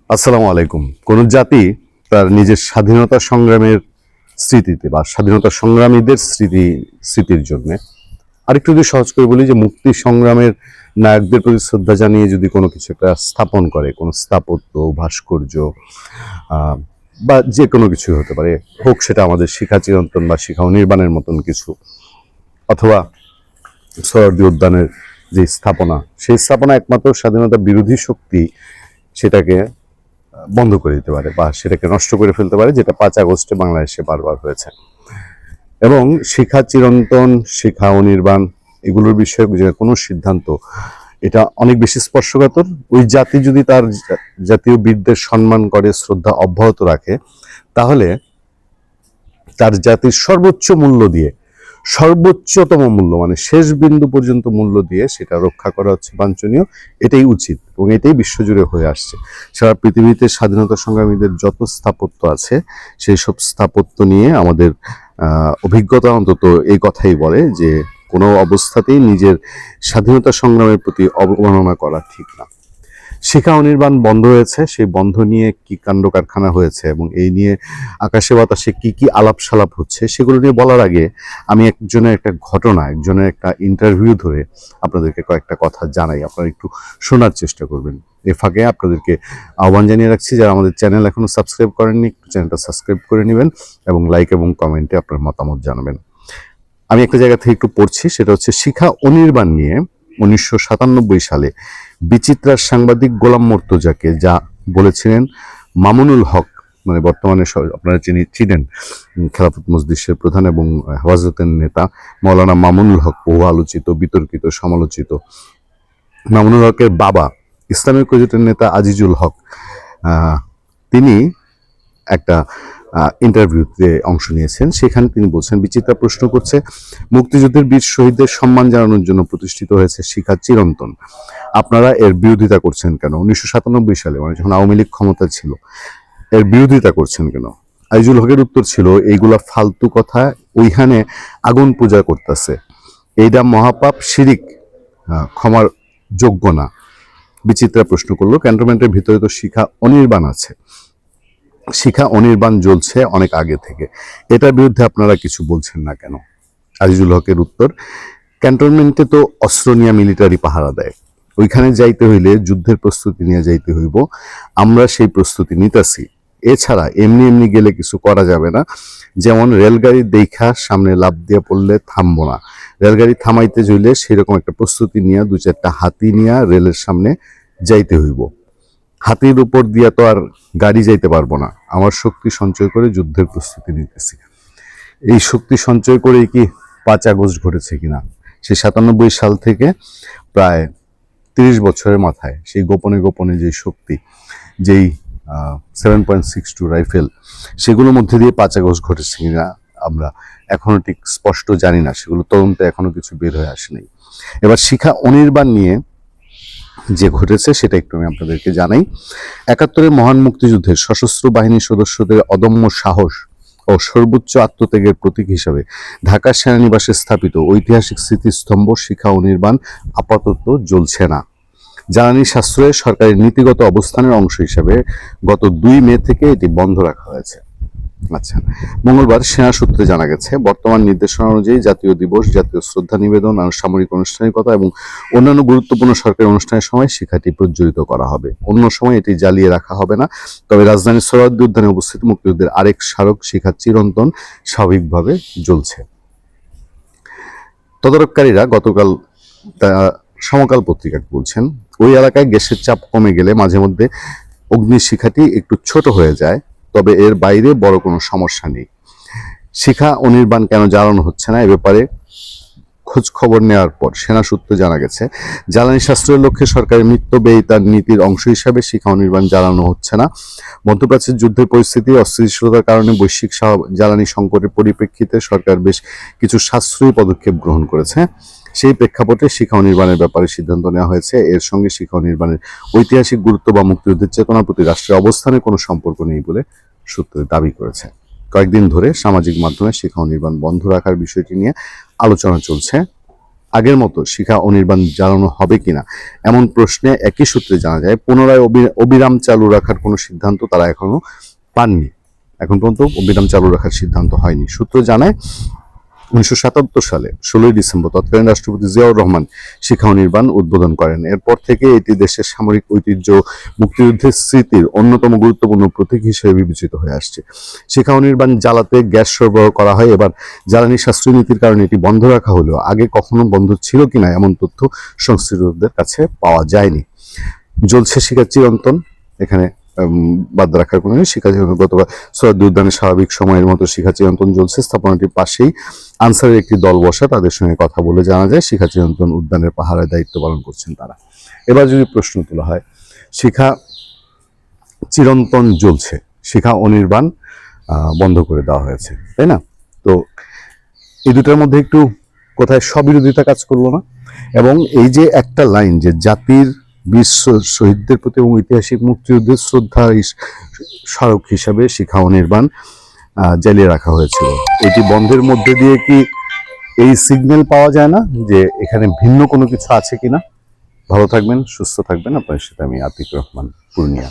আসসালামু আলাইকুম। কোন জাতি তার নিজের স্বাধীনতা সংগ্রামের স্মৃতিতে বা স্বাধীনতা সংগ্রামীদের স্মৃতির জন্য আরেকটু যদি সহজ করে বলি যে মুক্তি সংগ্রামের নায়কদের প্রতি শ্রদ্ধা জানিয়ে যদি কোনো কিছু একটা স্থাপন করে, কোনো স্থাপত্য, ভাস্কর্য আহ, বা যে কোনো কিছু হতে পারে, হোক সেটা আমাদের শিখা চিরন্তন বা শিখা অনির্বাণের মতন কিছু, অথবা সোহরাওয়ার্দী উদ্যানের যে স্থাপনা, সেই স্থাপনা একমাত্র স্বাধীনতা বিরোধী শক্তি সেটাকে বন্ধ করে দিতে পারে বা সেটাকে নষ্ট করে ফেলতে পারে, যেটা 5 আগস্টে বাংলাদেশে বারবার হয়েছে। এবং শিখা চিরন্তন, শিখা অনির্বাণ এগুলোর বিষয়ে যে কোনো সিদ্ধান্ত এটা অনেক বেশি স্পর্শকাতর। ওই জাতি যদি তার জাতীয় বীরদের সম্মান করে, শ্রদ্ধা অব্যাহত রাখে, তাহলে তার জাতির সর্বোচ্চ মূল্য দিয়ে, সর্বোচ্চতম মূল্য মানে শেষ বিন্দু পর্যন্ত মূল্য দিয়ে সেটা রক্ষা করা হচ্ছে বাঞ্ছনীয়। এটাই উচিত এবং এটাই বিশ্বজুড়ে হয়ে আসছে। সারা পৃথিবীতে স্বাধীনতা সংগ্রামীদের যত স্থাপত্য আছে, সেই সব স্থাপত্য নিয়ে আমাদের অভিজ্ঞতা অন্তত এই কথাই বলে যে কোনো অবস্থাতেই নিজের স্বাধীনতা সংগ্রামের প্রতি অবমাননা করা ঠিক না। শিখা অনির্বাণ বন্ধ হয়েছে, সেই বন্ধ নিয়ে কি কাণ্ড কারখানা হয়েছে এবং এই নিয়ে আকাশে বাতাসে কি কি আলাপ সালাপ হচ্ছে সেগুলো নিয়ে বলার আগে আমি একজনের একটা ইন্টারভিউ ধরে আপনাদেরকে কয়েকটা কথা জানাই, আপনারা একটু শোনার চেষ্টা করবেন। এ ফাঁকে আপনাদেরকে আহ্বান জানিয়ে রাখছি, যারা আমাদের চ্যানেল এখনো সাবস্ক্রাইব করেননি, একটু চ্যানেলটা সাবস্ক্রাইব করে নেবেন এবং লাইক এবং কমেন্টে আপনার মতামত জানাবেন। আমি একটা জায়গা থেকে একটু পড়ছি, সেটা হচ্ছে শিখা অনির্বাণ নিয়ে 1997 সালে বিচিত্রার সাংবাদিক গোলাম মর্তুজাকে যা বলেছিলেন মামুনুল হক, মানে বর্তমানে আপনারা চিনেন খেলাফত মজলিসের প্রধান এবং হেফাজতের নেতা মৌলানা মামুনুল হক, বহু আলোচিত, বিতর্কিত, সমালোচিত। মামুনুল হকের বাবা ইসলামী ঐক্যজোটের নেতা আজিজুল হক, তিনি একটা ইন্টারভিউতে অংশ নিয়েছেন। সেখানে তিনি বলছেন, বিচিত্রা প্রশ্ন করছে, মুক্তিযুদ্ধের বীর শহীদদের সম্মান জানানোর জন্য প্রতিষ্ঠিত হয়েছে শিখা চিরন্তন, আপনারা এর বিরোধিতা করছেন কেন? 1997 সালে, মানে যখন আওয়ামী লীগ ক্ষমতা ছিল, এর বিরোধিতা করছেন কেন? আইজুল হকের উত্তর ছিল, এইগুলা ফালতু কথা, ওইখানে আগুন পূজা করতেছে, এইটা মহাপাপ, শিরিক, ক্ষমার যোগ্য না। বিচিত্রা প্রশ্ন করলো, ক্যান্টনমেন্টের ভিতরে তো শিখা অনির্বাণ আছে, শিখা অনির্বাণ জ্বলছে অনেক আগে থেকে, এটার বিরুদ্ধে আপনারা কিছু বলছেন না কেন? আজিজুল হকের উত্তর, ক্যান্টনমেন্টে তো অস্ত্র নিয়ে মিলিটারি পাহারা দেয়, ওইখানে যাইতে হইলে যুদ্ধের প্রস্তুতি নিয়ে যাইতে হইব, আমরা সেই প্রস্তুতি নিতেছি, এছাড়া এমনি এমনি গেলে কিছু করা যাবে না। যেমন রেলগাড়ি দেখা সামনে লাফ দিয়ে পড়লে থামবো না, রেলগাড়ি থামাইতে যাইলে সেরকম একটা প্রস্তুতি নিয়ে 2-4টা হাতি নিয়ে রেলের সামনে যাইতে হইব। হাতির উপর দিয়া তো আর গাড়ি যাইতে পারবো না, আমার শক্তি সঞ্চয় করে যুদ্ধের প্রস্তুতি নিতেছি। এই শক্তি সঞ্চয় করে কি 5 আগস্ট ঘটেছে কিনা? সেই 97 সাল থেকে প্রায় 30 বছরের মাথায় সেই গোপনে গোপনে যে শক্তি, যেই 7.62 রাইফেল, সেগুলোর মধ্যে দিয়ে 5 আগস্ট ঘটেছে কিনা আমরা এখনো ঠিক স্পষ্ট জানি না, সেগুলো তদন্তে এখনো কিছু বের হয়ে আসেনি। এবার শিখা অনির্বাণ নিয়ে যে ঘটেছে সেটা একটু আমি আপনাদেরকে জানাই। 71-এর মহান মুক্তিযুদ্ধের সশস্ত্র বাহিনীর সদস্যদের অদম্য সাহস ও সর্বোচ্চ আত্মত্যাগের প্রতীক হিসাবে ঢাকা সেনানিবাসে স্থাপিত ঐতিহাসিক স্মৃতিস্তম্ভ শিখা অনির্বাণ আপাতত জ্বলছে না। জ্বালানি সাশ্রয়ে সরকারের নীতিগত অবস্থানের অংশ হিসাবে গত 2 মে থেকে এটি বন্ধ রাখা হয়েছে। আচ্ছা, মঙ্গলবার সেনা সূত্রে জানা গেছে, বর্তমান নির্দেশনা অনুযায়ী জাতীয় দিবস, জাতীয় শ্রদ্ধা নিবেদন, সামরিক আনুষ্ঠানিকতা এবং অন্যান্য গুরুত্বপূর্ণ সরকারি অনুষ্ঠানের সময় শিখাটি প্রজ্বলিত করা হবে। অন্য সময় এটি জ্বালিয়ে রাখা হবে না। তবে রাজধানীর সোহরাওয়ার্দী উদ্যানে উপস্থিত মুক্তিযুদ্ধের আরেক স্মারক শিখা চিরন্তন স্বাভাবিকভাবে জ্বলছে। তদারককারীরা গতকাল সমকাল পত্রিকাকে বলছেন, ওই এলাকায় গ্যাসের চাপ কমে গেলে মাঝে মধ্যে অগ্নিশিখাটি একটু ছোট হয়ে যায়, তবে এর বাইরে বড় কোনো সমস্যা নেই। শিখা অনির্বাণ কেন জ্বালানো হচ্ছে না, এ ব্যাপারে খোঁজ খবর নেওয়ার পর সেনা সূত্রে জানা গেছে, জ্বালানি সাশ্রয়ের লক্ষ্যে সরকারের মিতব্যয়িতার নীতির অংশ হিসাবে শিখা অনির্বাণ জ্বালানো হচ্ছে না। মধ্যপ্রাচ্যের যুদ্ধের পরিস্থিতি, অস্থিতিশীলতার কারণে বৈশ্বিক জ্বালানি সংকটের পরিপ্রেক্ষিতে সরকার বেশ কিছু সাশ্রয়ী পদক্ষেপ গ্রহণ করেছে। সেই প্রেক্ষাপটে শিখা অনির্বাণের ব্যাপারে সিদ্ধান্ত নেওয়া হয়েছে। এর সঙ্গে শিখা অনির্বাণের ঐতিহাসিক গুরুত্ব বা মুক্তিযুদ্ধের চেতনার প্রতি রাষ্ট্রের অবস্থানের কোনো সম্পর্ক নেই বলে সূত্রে দাবি করেছে। কয়েকদিন ধরে সামাজিক মাধ্যমে শিখা অনির্বাণ বন্ধ রাখার বিষয়টি নিয়ে আলোচনা চলছে। আগের মতো শিখা অনির্বাণ জ্বালানো হবে কিনা, এমন প্রশ্নে একই সূত্রে জানা যায় পুনরায় অবিরাম চালু রাখার কোনো সিদ্ধান্ত তারা এখনো পাননি। এখন পর্যন্ত অবিরাম চালু রাখার সিদ্ধান্ত হয়নি। সূত্র জানায় 1977 সালে 16 ডিসেম্বর তৎকালীন রাষ্ট্রপতি জিয়াউর রহমান শিখা অনির্বাণ উদ্বোধন করেন। এরপর থেকে এটি দেশের সামরিক ঐতিহ্য, মুক্তিযুদ্ধের স্মৃতির অন্যতম গুরুত্বপূর্ণ প্রতীক হিসেবে বিবেচিত হয়ে আসছে। শিখা অনির্বাণ জ্বালাতে গ্যাস সরবরাহ করা হয়। এবার জ্বালানি সাশ্রয়ী নীতির কারণে এটি বন্ধ রাখা হলেও আগে কখনো বন্ধ ছিল কিনা এমন তথ্য সংশ্লিষ্টদের কাছে পাওয়া যায়নি। জ্বলছে শিখা চিরন্তন, এখানে বাদ রাখার কোনো নেই। শিখা চিরন্তন গতকাল সৈয়দ উদ্যানের স্বাভাবিক সময়ের মতো শিখা চিরন্তন জ্বলছে। স্থাপনাটির পাশেই আনসারের একটি দল বসা, তাদের সঙ্গে কথা বলে জানা যায় শিখা চিরন্তন উদ্যানের পাহারার দায়িত্ব পালন করছেন তারা। এবার যদি প্রশ্ন তোলা হয়, শিখা চিরন্তন জ্বলছে, শিখা অনির্বাণ বন্ধ করে দেওয়া হয়েছে, তাই না? তো এই দুটার মধ্যে একটু কোথায় স্ববিরোধিতা কাজ করলো না? এবং এই যে একটা লাইন যে জাতির বীর শহীদদের প্রতি এবং ঐতিহাসিক মুক্তিযুদ্ধের শ্রদ্ধা স্মারক হিসাবে শিখা অনির্বাণ জ্বালিয়ে রাখা হয়েছিল, এটি বন্ধের মধ্যে দিয়ে কি এই সিগন্যাল পাওয়া যায় না যে এখানে ভিন্ন কোনো কিছু আছে কিনা? ভালো থাকবেন, সুস্থ থাকবেন। আপনার সাথে আমি আতিক রহমান, পূর্ণিয়া।